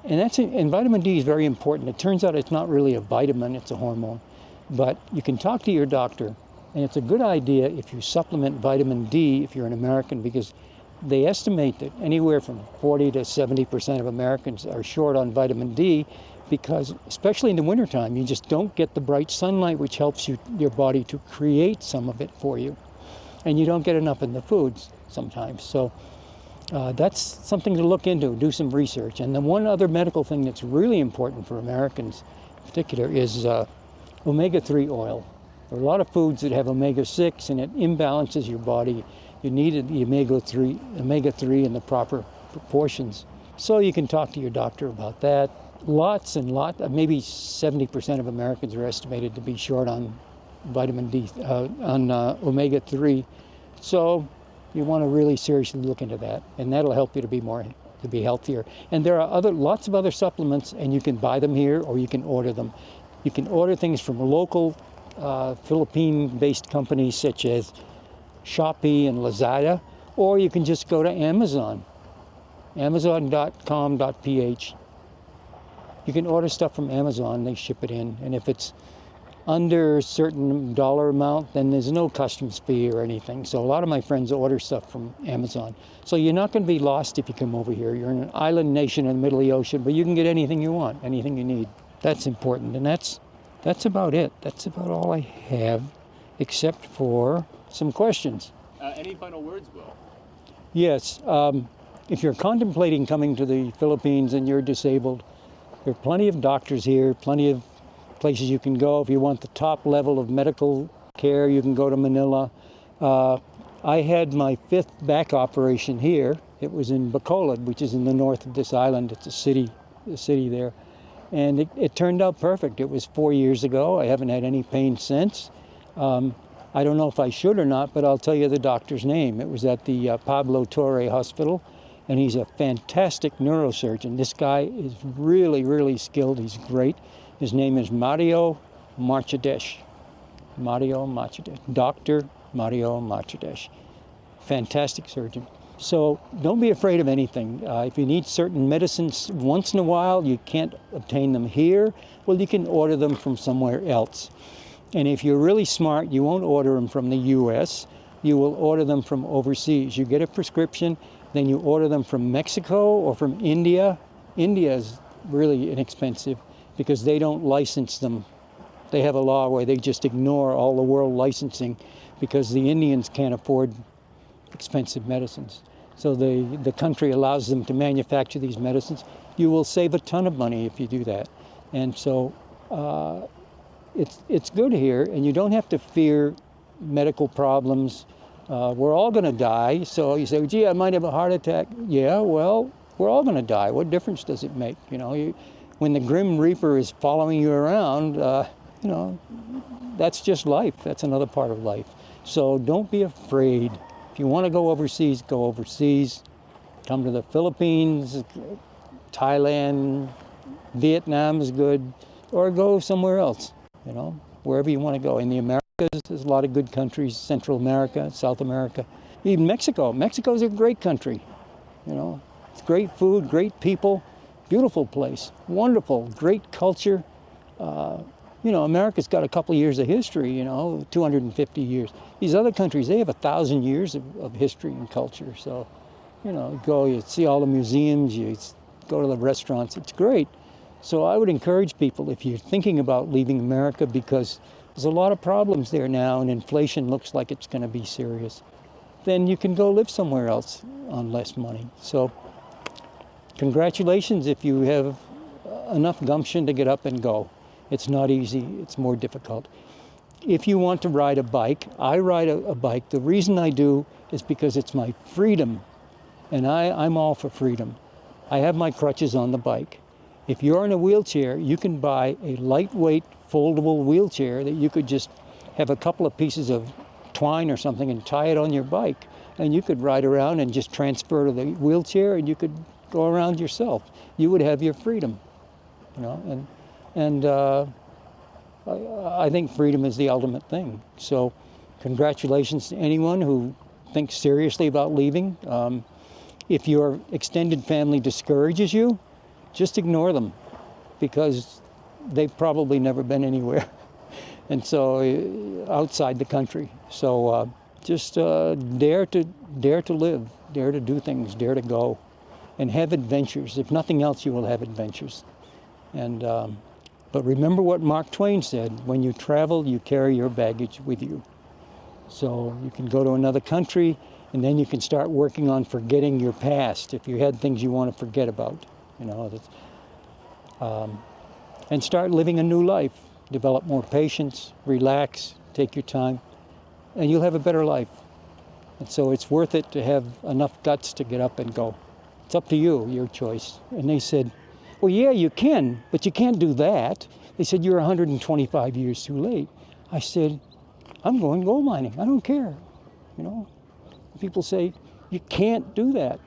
And vitamin D is very important. It turns out it's not really a vitamin, it's a hormone. But you can talk to your doctor, and it's a good idea if you supplement vitamin D if you're an American, because they estimate that anywhere from 40 to 70% of Americans are short on vitamin D, because especially in the wintertime, you just don't get the bright sunlight, which helps your body to create some of it for you. And you don't get enough in the foods sometimes. So that's something to look into, do some research. And the one other medical thing that's really important for Americans in particular is omega-3 oil. There are a lot of foods that have omega-6 and it imbalances your body. You need the omega-3 in the proper proportions. So you can talk to your doctor about that. Lots and lots, maybe 70% of Americans are estimated to be short on vitamin D, on omega-3. So you want to really seriously look into that, and that'll help you to be healthier. And there are lots of other supplements, and you can buy them here or you can order them. You can order things from local Philippine-based companies such as Shopee and Lazada, or you can just go to Amazon, amazon.com.ph. You can order stuff from Amazon, they ship it in, and if it's under a certain dollar amount, then there's no customs fee or anything. So a lot of my friends order stuff from Amazon. So you're not going to be lost if you come over here. You're in an island nation in the middle of the ocean, but you can get anything you want, anything you need. That's important, and that's about it. That's about all I have, except for some questions. Any final words, Will? Yes. If you're contemplating coming to the Philippines and you're disabled, there are plenty of doctors here, plenty of places you can go. If you want the top level of medical care, you can go to Manila. I had my 5th back operation here. It was in Bacolod, which is in the north of this island. It's a city there. And it turned out perfect. It was 4 years ago. I haven't had any pain since. I don't know if I should or not, but I'll tell you the doctor's name. It was at the Pablo Torre Hospital, and he's a fantastic neurosurgeon. This guy is really, really skilled. He's great. His name is Mario Marchadesh. Mario Marchadesh. Dr. Mario Marchadesh. Fantastic surgeon. So don't be afraid of anything. If you need certain medicines once in a while, you can't obtain them here, well, you can order them from somewhere else. And if you're really smart, you won't order them from the US. You will order them from overseas. You get a prescription, then you order them from Mexico or from India. India is really inexpensive because they don't license them. They have a law where they just ignore all the world licensing because the Indians can't afford expensive medicines. So the country allows them to manufacture these medicines. You will save a ton of money if you do that. And so it's good here, and you don't have to fear medical problems. We're all going to die. So you say, gee, I might have a heart attack. Yeah, well, we're all going to die. What difference does it make? You know, when the Grim Reaper is following you around, you know, that's just life. That's another part of life. So don't be afraid. If you want to go overseas, go overseas. Come to the Philippines, Thailand, Vietnam is good, or go somewhere else, you know, wherever you want to go. In the Americas, there's a lot of good countries, Central America, South America, even Mexico. Mexico's a great country, you know. It's great food, great people, beautiful place, wonderful, great culture. You know, America's got a couple years of history, you know, 250 years. These other countries, they have 1,000 years of history and culture. So, you know, you see all the museums, you go to the restaurants, it's great. So I would encourage people, if you're thinking about leaving America, because there's a lot of problems there now and inflation looks like it's going to be serious, then you can go live somewhere else on less money. So congratulations if you have enough gumption to get up and go. It's not easy, it's more difficult. If you want to ride a bike, I ride a bike. The reason I do is because it's my freedom, and I'm all for freedom. I have my crutches on the bike. If you're in a wheelchair, you can buy a lightweight foldable wheelchair that you could just have a couple of pieces of twine or something and tie it on your bike, and you could ride around and just transfer to the wheelchair and you could go around yourself. You would have your freedom, you know, and I think freedom is the ultimate thing. So congratulations to anyone who thinks seriously about leaving. If your extended family discourages you, just ignore them because they've probably never been anywhere. And so outside the country. So just dare to live, dare to do things, dare to go and have adventures. If nothing else, you will have adventures. And but remember what Mark Twain said, when you travel, you carry your baggage with you. So you can go to another country and then you can start working on forgetting your past if you had things you want to forget about, you know, and start living a new life. Develop more patience, relax, take your time, and you'll have a better life. And so it's worth it to have enough guts to get up and go. It's up to you, your choice. And they said, well, yeah, you can, but you can't do that. They said, you're 125 years too late. I said, I'm going gold mining. I don't care. You know, people say, you can't do that.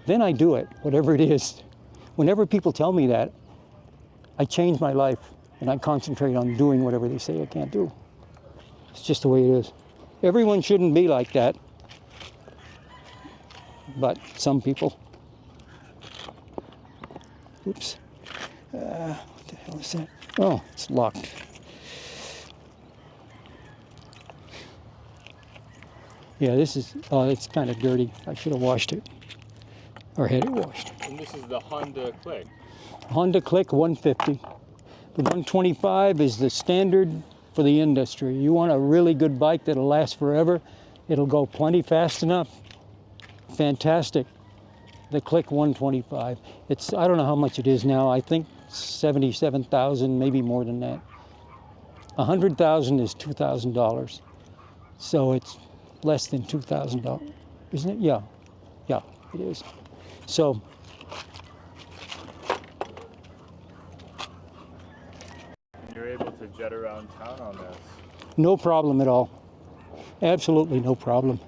Then I do it, whatever it is. Whenever people tell me that, I change my life and I concentrate on doing whatever they say I can't do. It's just the way it is. Everyone shouldn't be like that, but some people. Oops. What the hell is that? Oh, it's locked. Yeah, this is, it's kind of dirty. I should have washed it or had it washed. And this is the Honda Click. Honda Click 150. The 125 is the standard for the industry. You want a really good bike that'll last forever. It'll go plenty fast enough. Fantastic. The Click 125. It's, I don't know how much it is now. I think 77,000, maybe more than that. 100,000 is $2,000. So it's less than $2,000, isn't it? Yeah, yeah, it is. So You're able to jet around town on this. no problem at all. Absolutely no problem.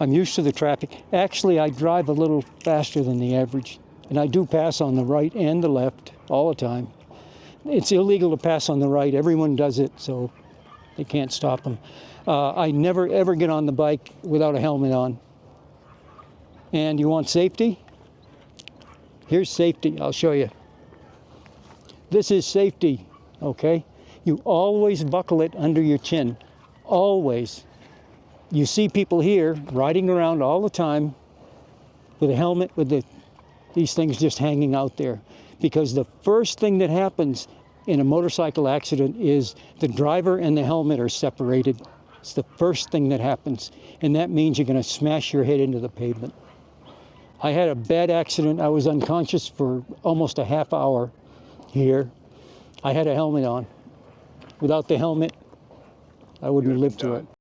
I'm used to the traffic. Actually, I drive a little faster than the average, and I do pass on the right and the left all the time. It's illegal to pass on the right. Everyone does it, so they can't stop them. I never ever get on the bike without a helmet on. And you want safety? Here's safety. I'll show you. This is safety, okay? You always buckle it under your chin. Always. You see people here riding around all the time with a helmet with these things just hanging out there. Because the first thing that happens in a motorcycle accident is the driver and the helmet are separated. It's the first thing that happens. And that means you're going to smash your head into the pavement. I had a bad accident. I was unconscious for almost a half hour here. I had a helmet on. Without the helmet, I wouldn't have lived through it.